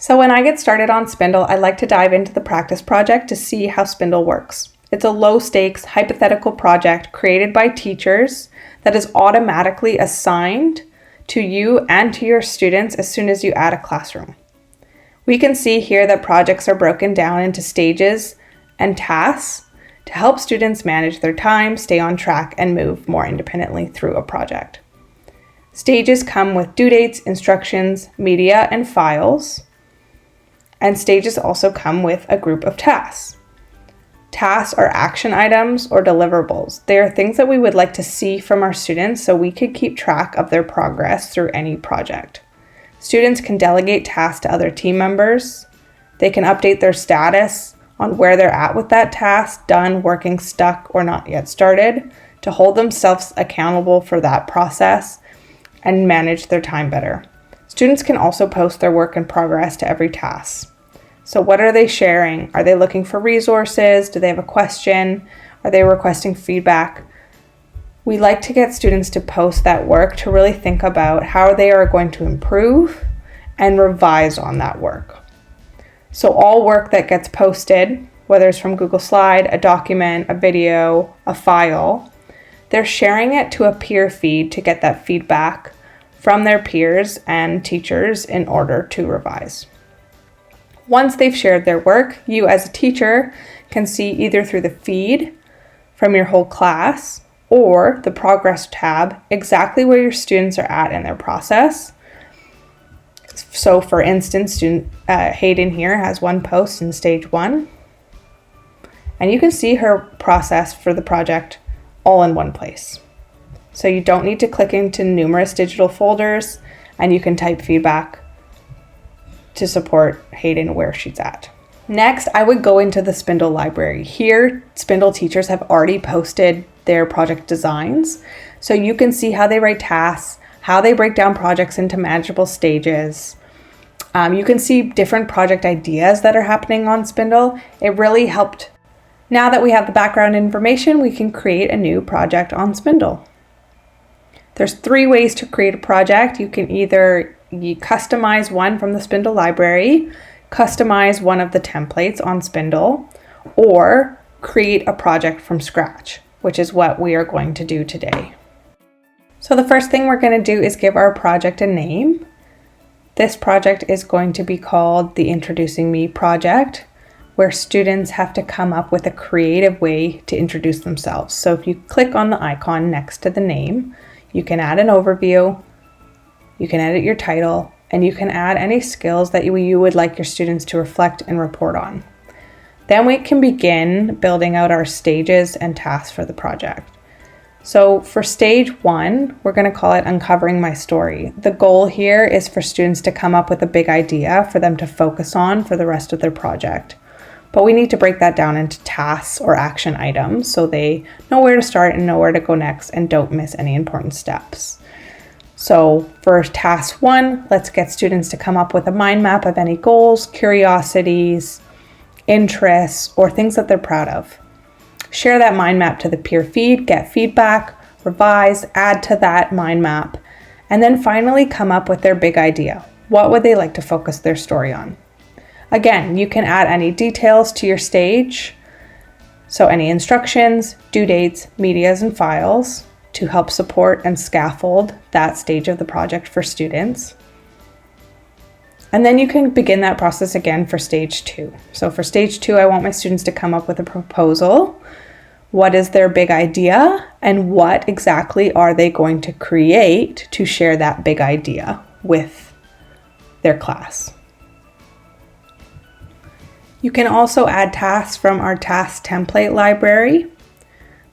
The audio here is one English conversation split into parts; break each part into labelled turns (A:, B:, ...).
A: So when I get started on Spinndle, I like to dive into the practice project to see how Spinndle works. It's a low-stakes, hypothetical project created by teachers that is automatically assigned to you and to your students as soon as you add a classroom. We can see here that projects are broken down into stages and tasks to help students manage their time, stay on track, and move more independently through a project. Stages come with due dates, instructions, media, and files. And stages also come with a group of tasks. Tasks are action items or deliverables. They are things that we would like to see from our students so we could keep track of their progress through any project. Students can delegate tasks to other team members. They can update their status on where they're at with that task, done, working, stuck, or not yet started, to hold themselves accountable for that process and manage their time better. Students can also post their work in progress to every task. So what are they sharing? Are they looking for resources? Do they have a question? Are they requesting feedback? We like to get students to post that work to really think about how they are going to improve and revise on that work. So all work that gets posted, whether it's from Google Slide, a document, a video, a file, they're sharing it to a peer feed to get that feedback from their peers and teachers in order to revise. Once they've shared their work, you as a teacher can see either through the feed from your whole class or the progress tab exactly where your students are at in their process. So for instance, Hayden here has one post in stage 1, and you can see her process for the project all in one place. So you don't need to click into numerous digital folders, and you can type feedback to support Hayden where she's at. Next, I would go into the Spinndle library. Here, Spinndle teachers have already posted their project designs, so you can see how they write tasks, how they break down projects into manageable stages. You can see different project ideas that are happening on Spinndle. It really helped. Now that we have the background information, we can create a new project on Spinndle. There's 3 ways to create a project. You can either customize one from the Spinndle library, customize one of the templates on Spinndle, or create a project from scratch, which is what we are going to do today. So the first thing we're going to do is give our project a name. This project is going to be called the Introducing Me project, where students have to come up with a creative way to introduce themselves. So if you click on the icon next to the name, you can add an overview, you can edit your title, and you can add any skills that you would like your students to reflect and report on. Then we can begin building out our stages and tasks for the project. So for stage 1, we're going to call it Uncovering My Story. The goal here is for students to come up with a big idea for them to focus on for the rest of their project. But we need to break that down into tasks or action items so they know where to start and know where to go next and don't miss any important steps. So for task 1, let's get students to come up with a mind map of any goals, curiosities, interests, or things that they're proud of. Share that mind map to the peer feed, get feedback, revise, add to that mind map, and then finally come up with their big idea. What would they like to focus their story on? Again, you can add any details to your stage, so any instructions, due dates, medias, and files to help support and scaffold that stage of the project for students. And then you can begin that process again for stage 2. So for stage 2, I want my students to come up with a proposal. What is their big idea, and what exactly are they going to create to share that big idea with their class? You can also add tasks from our task template library.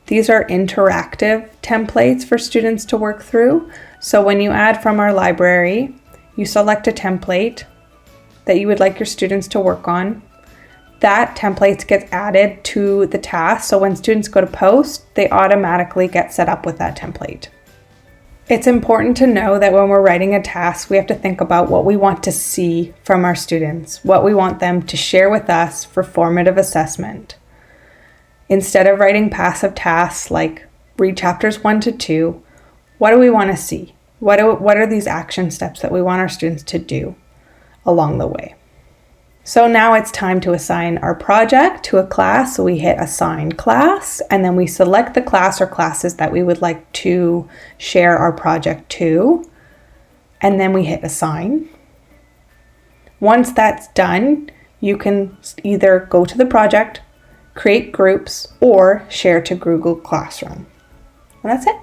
A: These are interactive templates for students to work through. So when you add from our library, you select a template that you would like your students to work on. That template gets added to the task, so when students go to post, they automatically get set up with that template. It's important to know that when we're writing a task, we have to think about what we want to see from our students, what we want them to share with us for formative assessment. Instead of writing passive tasks like read chapters 1 to 2, what do we want to see? What are these action steps that we want our students to do along the way? So now it's time to assign our project to a class. So we hit assign class, and then we select the class or classes that we would like to share our project to. And then we hit assign. Once that's done, you can either go to the project, create groups, or share to Google Classroom. And that's it.